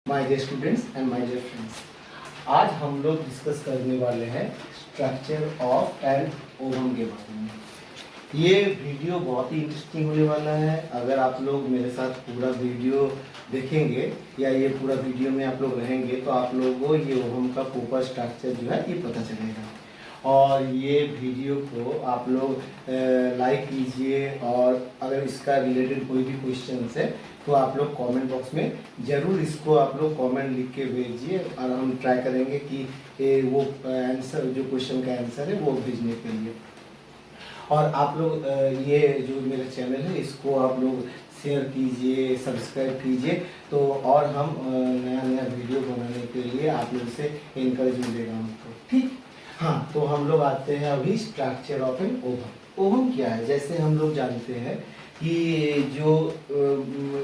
My dear students and my dear friends, आज हम लोग डिस्कस करने वाले हैं स्ट्रक्चर ऑफ एन ओवम के बारे में। ये वीडियो बहुत ही इंटरेस्टिंग होने वाला है। अगर आप लोग मेरे साथ पूरा वीडियो देखेंगे या ये पूरा वीडियो में आप लोग रहेंगे तो आप लोगों को ये ओवम का प्रॉपर स्ट्रक्चर जो है ये पता चलेगा। और ये वीडियो को आप लोग लाइक कीजिए, और अगर इसका रिलेटेड कोई भी क्वेश्चन है तो आप लोग कमेंट बॉक्स में ज़रूर इसको आप लोग कमेंट लिख के भेजिए, और हम ट्राई करेंगे कि वो आंसर जो क्वेश्चन का आंसर है वो भेजने के लिए। और आप लोग ये जो मेरा चैनल है इसको आप लोग शेयर कीजिए, सब्सक्राइब कीजिए, तो और हम नया नया वीडियो बनाने के लिए आप लोग से इनकरेज मिलेगा हमको। ठीक, हाँ, तो हम लोग आते हैं अभी structure of an ovum. Ovum क्या है? जैसे हम लोग जानते हैं कि जो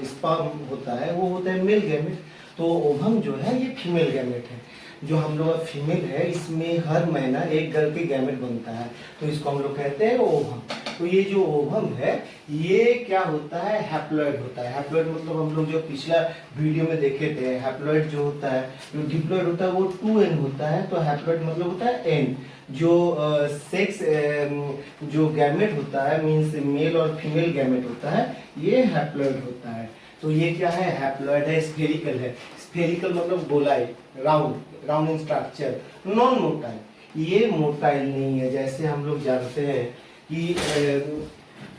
स्पर्म होता है वो होता है मेल गैमेट, तो ओवम जो है ये फीमेल गैमेट है। जो हम लोग का फीमेल है इसमें हर महीना एक गर्ल के गैमेट बनता है, तो इसको हम लोग कहते हैं ओवम। तो ये जो ओवम है ये क्या होता है? हैप्लॉइड होता है। हैप्लॉइड मतलब हम लोग जो पिछला वीडियो में देखे थे, हैप्लॉइड जो होता है, जो डिप्लॉइड होता है वो 2n होता है, तो हैप्लॉइड मतलब होता है n। जो सेक्स जो गैमेट होता है मीन्स मेल और फीमेल गैमेट होता है, ये हैप्लॉइड होता है। तो ये क्या है? हैप्लॉइड है, स्फेरिकल है। स्फेरिकल मतलब गोलाई, round in structure, non motile. ये मोटाइल नहीं है। जैसे हम लोग जानते हैं कि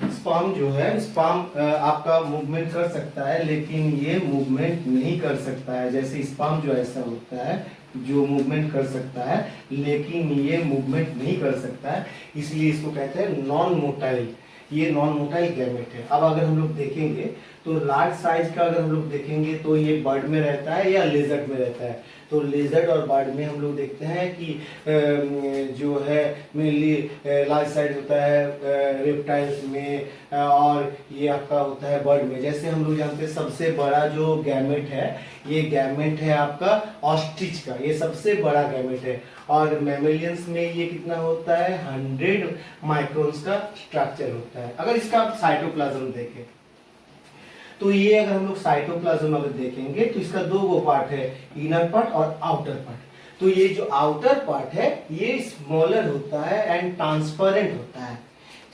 स्पर्म जो है, स्पर्म आपका मूवमेंट कर सकता है लेकिन ये मूवमेंट नहीं कर सकता है। जैसे स्पर्म जो ऐसा होता है जो मूवमेंट कर सकता है लेकिन ये मूवमेंट नहीं कर सकता है, इसलिए इसको कहते हैं नॉन मोटाइल। ये नॉन मोटाइल गैमेट है। अब अगर हम लोग देखेंगे तो लार्ज साइज का अगर हम लोग देखेंगे तो ये बर्ड में रहता है या लेजर्ड में रहता है। तो लेजर्ड और बर्ड में हम लोग देखते हैं कि जो है मेनली लार्ज साइज होता है रेप्टाइल्स में, और ये आपका होता है बर्ड में। जैसे हम लोग जानते हैं सबसे बड़ा जो गैमेट है, ये गैमेट है आपका ऑस्ट्रिच का, ये सबसे बड़ा गैमेट है। और मैमेलियंस में ये कितना होता है? 100 माइक्रोन्स का स्ट्रक्चर होता है। अगर इसका आप साइटोप्लाज्म देखें तो ये अगर हम लोग साइटोप्लाज्म अगर देखेंगे तो इसका दो पार्ट है, इनर पार्ट और आउटर पार्ट। तो ये जो आउटर पार्ट है ये स्मॉलर होता है एंड ट्रांसपेरेंट होता है।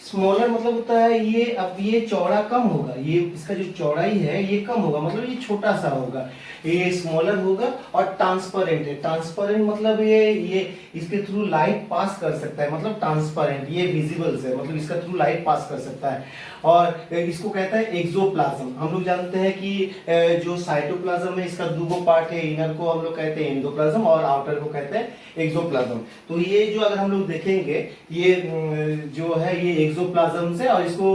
स्मॉलर मतलब होता है ये, अब ये चौड़ा कम होगा, ये इसका जो चौड़ाई है ये कम होगा, मतलब ये छोटा सा होगा, ये स्मॉलर होगा। और ट्रांसपेरेंट है। ट्रांसपेरेंट मतलब ये इसके थ्रू लाइट पास कर सकता है, मतलब ट्रांसपेरेंट, ये विजिबल है, मतलब इसका थ्रू लाइट पास कर सकता है। और इसको कहता है एक्सोप्लाज्म। हम लोग जानते हैं कि जो साइटोप्लाज्म है इसका दो पार्ट है, इनर को हम लोग कहते हैं एंडोप्लाज्म और आउटर को कहते हैं एक्सोप्लाज्म। तो ये जो अगर हम लोग देखेंगे ये जो है ये एक्सोप्लाज्म से, और इसको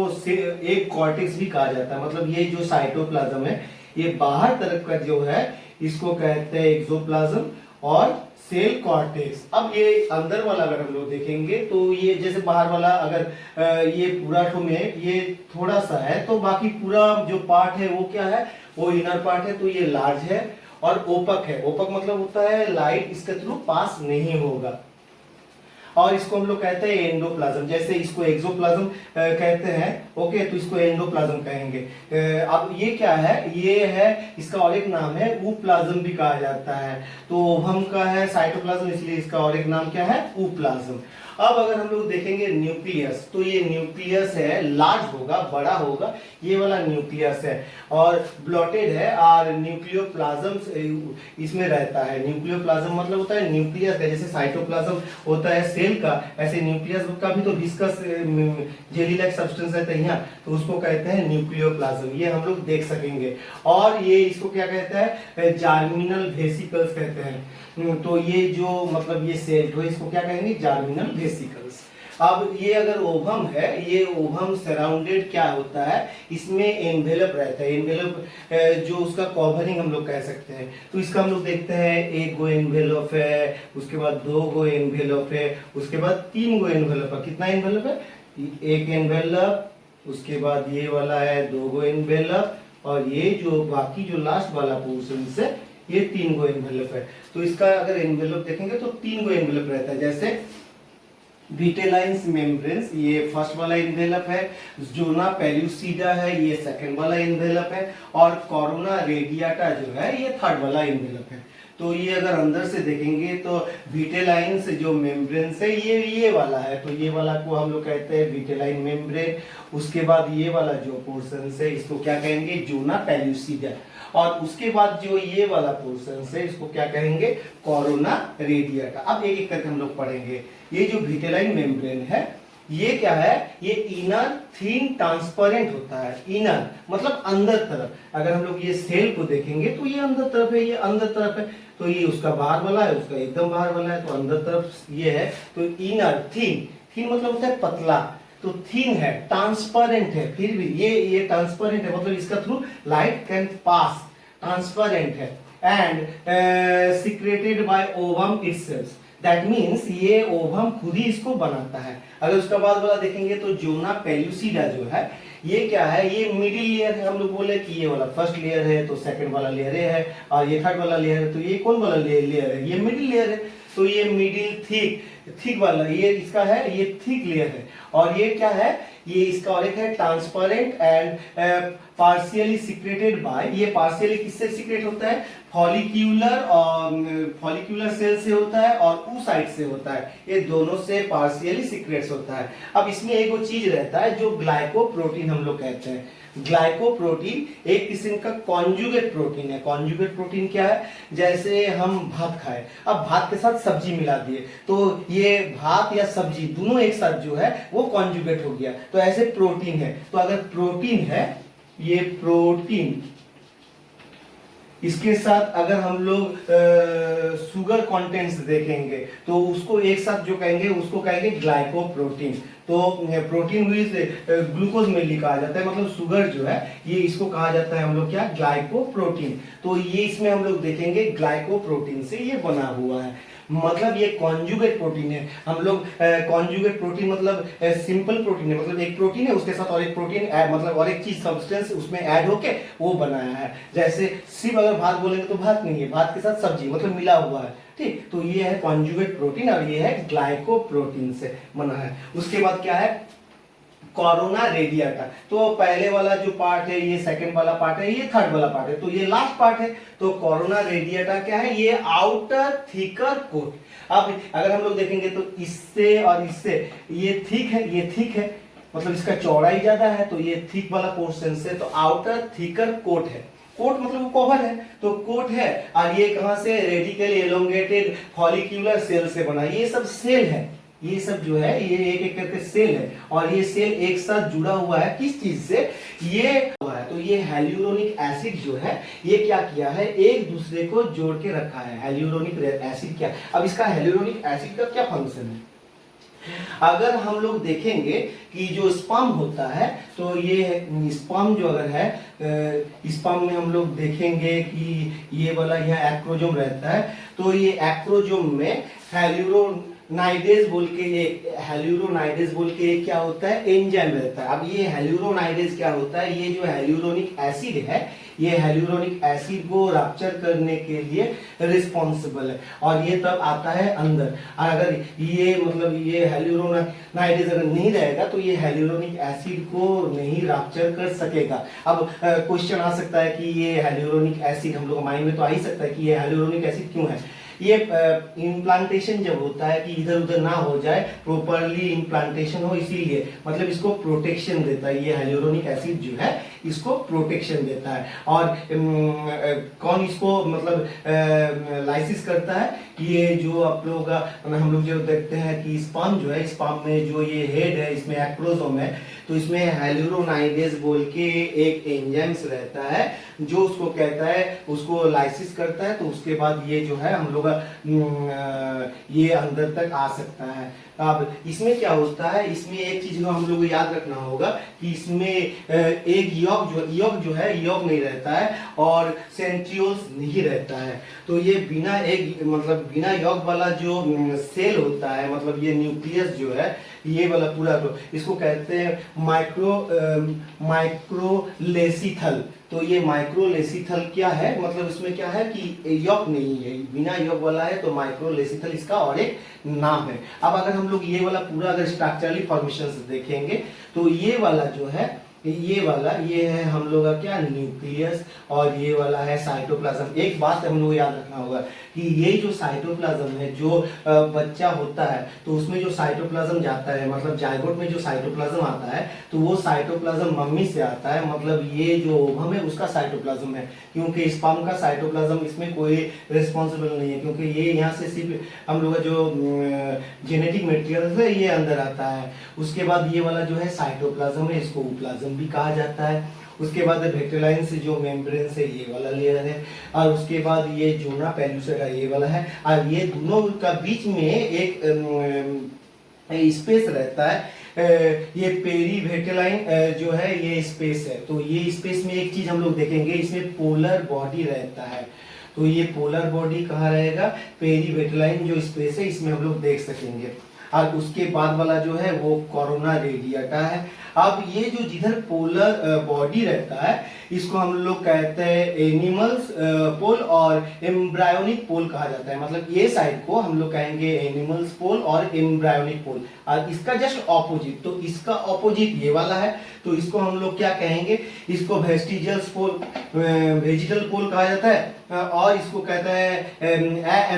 एक कॉर्टेक्स भी कहा जाता है। मतलब ये जो साइटोप्लाज्म है ये बाहर तरफ का जो है इसको कहते हैं एक्सोप्लाज्म और सेल कॉर्टेक्स। अब ये अंदर वाला अगर हम लोग देखेंगे तो ये जैसे बाहर वाला अगर ये पूरा में ये थोड़ा सा है, तो बाकी पूरा जो पार्ट है वो क्या है? वो इनर पार्ट है, तो ये लार्ज है और ओपक है। ओपक मतलब होता है लाइट इसके थ्रू पास नहीं होगा। और इसको हम लोग कहते हैं एंडोप्लाज्म। जैसे इसको एक्सोप्लाज्म कहते हैं, ओके, तो इसको एंडोप्लाज्म कहेंगे। अब ये क्या है? ये है, इसका और एक नाम है ऊप्लाज्म भी कहा जाता है। तो ओवम का है साइटोप्लाज्म, इसलिए इसका और एक नाम क्या है? ऊप्लाज्म। अब अगर हम लोग देखेंगे न्यूक्लियस, तो ये न्यूक्लियस है, लार्ज होगा, बड़ा होगा, ये वाला न्यूक्लियस है। और ब्लॉटेड है और न्यूक्लियोप्लाज्म इसमें रहता है। न्यूक्लियोप्लाज्म मतलब होता है न्यूक्लियस का, जैसे साइटोप्लाज्म होता है सेल का, ऐसे न्यूक्लियस का भी तो विस्कस जेली लाइक सब्सटेंस रहता है यहाँ, तो उसको कहते हैं न्यूक्लियोप्लाज्म। ये हम लोग देख सकेंगे। और ये इसको क्या कहता है? जर्मिनल वेसिकल्स कहते हैं। तो ये जो मतलब ये सेल तो इसको क्या कहेंगे? Germinal vesicles. अब ये अगर ओवम है, ये ओवम सराउंडेड क्या होता है? इसमें एनवेलप रहता है। एनवेलप जो उसका कवरिंग हम लोग कह सकते हैं। तो इसका हम लोग देखते हैं, एक गो एनवेलप है, उसके बाद दो गो एनवेलप है, उसके बाद तीन गो एनवेलप है। कितना एनवेलप है? एक एनवेलप, उसके बाद ये वाला है दो गो एनवेलप, और ये जो बाकी जो लास्ट वाला पोर्शन से ये तीन गो एनवेलप है। तो इसका अगर एनवेलप देखेंगे तो तीन गो एनवेलप रहता है। जैसे विटेलाइंस मेम्ब्रेन्स, ये फर्स्ट वाला इन्वेलप है। जोना पेल्यूसिडा है, ये सेकंड वाला इन्वेलप है। और कोरोना रेडियाटा जो है ये थर्ड वाला इन्वेलप है। तो ये अगर अंदर से देखेंगे तो विटेलाइंस जो मेम्ब्रेन्स है ये वाला है, तो ये वाला को हम लोग कहते हैं विटेलाइन मेम्ब्रेन। उसके बाद ये वाला जो पोर्शन है इसको क्या कहेंगे, जोना पेल्यूसिडा। और उसके बाद जो ये वाला पोर्शन है इसको क्या कहेंगे, कोरोना रेडियाटा। अब एक एक करके हम लोग पढ़ेंगे। ये जो विटेलाइन मेम्ब्रेन है ये क्या है, ये इनर थिन ट्रांसपेरेंट होता है। इनर मतलब अंदर तरफ। अगर हम लोग ये सेल को देखेंगे तो ये अंदर तरफ है, ये अंदर तरफ है। तो ये उसका बाहर वाला है, उसका एकदम बाहर वाला है, तो अंदर तरफ ये है। तो इनर थिन, थिन मतलब होता है पतला, तो थिन है, ट्रांसपेरेंट है। फिर भी ये ट्रांसपेरेंट है मतलब इसका through light can pass, transparent है। And secreted by ovum itself, that means ये ओवम खुद ही इसको बनाता है। अगर उसका बाद वाला देखेंगे तो जोना पेल्यूसिडा जो है ये क्या है, ये मिडिल लेयर है। हम लोग बोले कि ये वाला फर्स्ट लेयर है, तो सेकंड वाला लेयर है, और ये थर्ड वाला लेयर है, तो ये कौन वाला लेयर है, ये मिडिल लेयर है। तो ये मिडिल थिक वाला ये इसका है, ये थिक लेयर है। और ये क्या है, ये इसका और एक है transparent and partially secreted by, ये पार्शियली किससे सिक्रेट होता है, फॉलिक्यूलर और फॉलिक्यूलर सेल से होता है और oocyte से होता है। ये दोनों से पार्शियली सिक्रेट्स होता है। अब इसमें एक वो चीज रहता है जो ग्लाइकोप्रोटीन हम लोग कहते हैं। ग्लाइकोप्रोटीन एक किस्म का कॉन्जुगेट प्रोटीन है। कॉन्जुगेट प्रोटीन क्या है, जैसे हम भात खाए, अब भात के साथ सब्जी मिला दिए तो ये भात या सब्जी दोनों एक साथ जो है वो कॉन्जुगेट हो गया। तो ऐसे प्रोटीन है, तो अगर प्रोटीन है, ये प्रोटीन, इसके साथ अगर हम लोग शुगर कंटेंट्स देखेंगे तो उसको एक साथ जो कहेंगे उसको कहेंगे ग्लाइकोप्रोटीन। तो प्रोटीन विद ग्लूकोज में लिखा जाता है, मतलब शुगर जो है ये इसको कहा जाता है हम लोग क्या, ग्लाइकोप्रोटीन। तो ये इसमें हम लोग देखेंगे ग्लाइकोप्रोटीन से ये बना हुआ है, मतलब ये कॉन्जुगेट प्रोटीन है। हम लोग कॉन्जुगेट प्रोटीन मतलब सिंपल प्रोटीन है, मतलब एक प्रोटीन है उसके साथ और एक प्रोटीन मतलब और एक चीज सब्सटेंस उसमें ऐड होके वो बनाया है। जैसे सिर्फ अगर भात बोलेंगे तो भात नहीं है, भात के साथ सब्जी मतलब मिला हुआ है, ठीक। तो ये है कॉन्जुगेट प्रोटीन और ये है ग्लाइकोप्रोटीन से बना है। उसके बाद क्या है, कोरोना रेडियाटा। तो पहले वाला जो पार्ट है ये सेकंड वाला पार्ट है, ये थर्ड वाला पार्ट है, तो ये लास्ट पार्ट है। तो कोरोना रेडियाटा क्या है, ये आउटर थिकर कोट। अब अगर हम लोग देखेंगे तो इससे और इससे ये थिक है, ये थिक है, मतलब इसका चौड़ाई ज्यादा है, तो ये थिक वाला पोर्शन से तो आउटर थिकर कोट है। कोट मतलब कवर है, तो कोट है। और ये कहां से, रेडिकली एलोंगेटेड फॉलिक्यूलर सेल से बना। ये सब सेल है, ये सब जो है ये एक एक करके सेल है, और ये सेल एक साथ जुड़ा हुआ है किस चीज से, ये हुआ है। तो ये हेल्यूरोनिक एसिड जो है ये क्या किया है, एक दूसरे को जोड़ के रखा है। हेल्यूरोनिक एसिड क्या, अब इसका हेल्यूरोनिक एसिड का क्या फंक्शन है, अगर हम लोग देखेंगे कि जो स्पर्म होता है तो ये स्पर्म जो अगर है, स्पर्म में हम लोग देखेंगे कि ये वाला यहाँ एक्रोजोम रहता है। तो ये एक्रोजोम में हेल्यूरोनाइडेज बोल के, ये हेल्यूरोनाइडेज बोल के ये क्या होता है, एंजाइम रहता है। अब ये हेल्यूरोनाइडेज क्या होता है, ये जो हेल्यूरोनिक एसिड है ये हेल्यूरोनिक एसिड को रप्चर करने के लिए रिस्पॉन्सिबल है, और ये तब आता है अंदर। और अगर ये मतलब ये हेल्यूरोनाइडेज अगर नहीं रहेगा तो ये हेल्यूरोनिक एसिड को नहीं रप्चर कर सकेगा। अब क्वेश्चन आ सकता है कि ये हेल्यूरोनिक एसिड, हम लोग माइंड में तो आ ही सकता है कि ये हेल्यूरोनिक एसिड क्यों है। ये इम्प्लांटेशन जब होता है कि इधर उधर ना हो जाए, प्रॉपरली इम्प्लांटेशन हो, इसीलिए मतलब इसको प्रोटेक्शन देता है। ये हेल्यूरोनिक एसिड जो है इसको प्रोटेक्शन देता है। और कौन इसको मतलब लाइसिस करता है, ये जो आप लोग हम लोग जो देखते हैं कि स्पर्म जो है, स्पर्म में जो ये हेड है इसमें एक्रोसोम है, तो इसमें हेल्यूरोनाइडेज बोल के एक एंजाइम्स रहता है जो उसको कहता है, उसको लाइसिस करता है। तो उसके बाद ये जो है हम लोग ये अंदर तक आ सकता है। अब इसमें क्या होता है, इसमें एक चीज को हम लोग को याद रखना होगा कि इसमें एक यॉक जो है यॉक नहीं रहता है और सेंट्रियोल्स नहीं रहता है। तो ये बिना एक मतलब बिना यॉक वाला जो सेल होता है, मतलब ये न्यूक्लियस जो है ये वाला पूरा को इसको कहते हैं माइक्रोलेसिथल। तो ये माइक्रोलेसिथल क्या है, मतलब इसमें क्या है कि यॉक नहीं है, बिना यॉक वाला है, तो माइक्रोलेसिथल इसका और एक नाम है। अब अगर हम लोग ये वाला पूरा अगर स्ट्रक्चरली फॉर्मेशन देखेंगे तो ये वाला जो है, ये है हम लोग का क्या, न्यूक्लियस, और ये वाला है साइटोप्लाज्म। एक बात हम लोग याद रखना होगा कि ये जो साइटोप्लाज्म है, जो बच्चा होता है तो उसमें जो साइटोप्लाज्म जाता है, मतलब जायगोट में जो साइटोप्लाज्म आता है तो वो साइटोप्लाज्म मम्मी से आता है, मतलब ये जो ओवम है उसका साइटोप्लाज्म है, क्योंकि स्पर्म का साइटोप्लाज्म इसमें कोई रिस्पॉन्सिबल नहीं है, क्योंकि ये यहाँ से सिर्फ हम लोग का जो जेनेटिक मटेरियल है ये अंदर आता है। उसके बाद ये वाला जो है साइटोप्लाज्म है, इसको ओप्लाज्म भी कहा जाता है। उसके बाद वेक्टरलाइन से जो मेम्ब्रेन से ये वाला लेयर है, और उसके बाद ये जोना पेल्यूसा ये वाला है, और ये दोनों का बीच में एक स्पेस रहता है। ये पेरी वेक्टरलाइन जो है ये स्पेस है। तो ये स्पेस में एक चीज हम लोग देखेंगे, इसमें पोलर बॉडी रहता है। तो ये पोलर बॉडी कहाँ रहेगा, पेरी वेक्टरलाइन जो स्पेस है इसमें हम लोग देख सकेंगे। और उसके बाद वाला जो है वो कोरोना रेडिएटा है। अब ये जो जिधर पोलर बॉडी रहता है इसको हम लोग कहते हैं एनिमल्स पोल और एम्ब्रायोनिक पोल कहा जाता है। मतलब ये साइड को हम लोग कहेंगे एनिमल्स पोल और एम्ब्रायोनिक पोल, और इसका जस्ट ऑपोजिट, तो इसका ऑपोजिट ये वाला है, तो इसको हम लोग क्या कहेंगे, इसको वेस्टिजियल्स पोल, वेजिटल पोल कहा जाता है, और इसको कहता है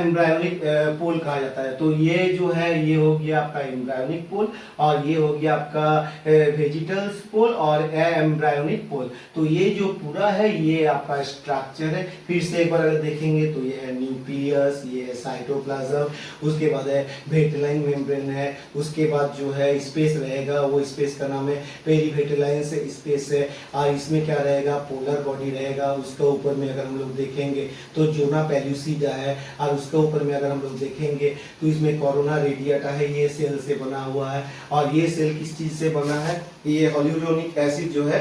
एम्ब्रायोनिक पोल कहा जाता है। तो ये जो है ये हो गया आपका एम्ब्रायोनिक पोल, और ये हो गया आपका वेजिटल्स पोल और एम्ब्रायोनिक पोल। तो ये जो पूरा है ये आपका स्ट्रक्चर है। फिर से एक बार अगर देखेंगे तो ये है न्यूक्लियस, ये है साइटोप्लाज्म, उसके बाद है वेक्टरलाइन मेम्ब्रेन है, उसके बाद जो है स्पेस रहेगा, वो स्पेस का नाम है पेरीवेक्टरलाइन से स्पेस है, और इसमें क्या रहेगा, पोलर बॉडी रहेगा। उसके ऊपर में अगर हम लोग देखेंगे तो जोना पेल्यूसिडा है, और उसके ऊपर में अगर हम लोग देखेंगे तो इसमें कोरोना रेडिएटा है, ये सेल से बना हुआ है। और ये सेल किस चीज से बना है, ये हाइलुरोनिक एसिड जो है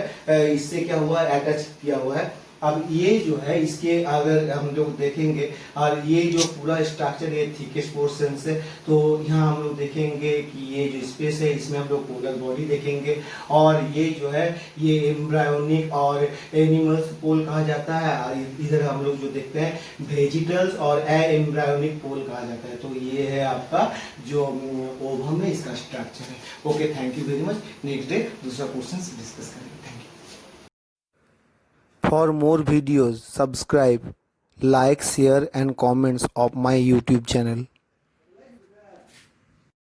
इससे क्या हुआ है, अटैच किया हुआ है। अब ये जो है इसके अगर हम लोग देखेंगे, और ये जो पूरा स्ट्रक्चर है थिकेस्ट पोर्शन से, तो यहाँ हम लोग देखेंगे कि ये जो स्पेस है इसमें हम लोग पोलर बॉडी देखेंगे, और ये जो है ये एम्ब्रायोनिक और एनिमल्स पोल कहा जाता है, और इधर हम लोग जो देखते हैं वेजिटल्स और एम्ब्रायोनिक पोल कहा जाता है। तो ये है आपका जो ओवम है इसका स्ट्रक्चर है। Okay, thank you very much. Next day दूसरा क्वेश्चन डिस्कस करेंगे। Thank you. For more videos, subscribe, like, share and comments of my YouTube channel.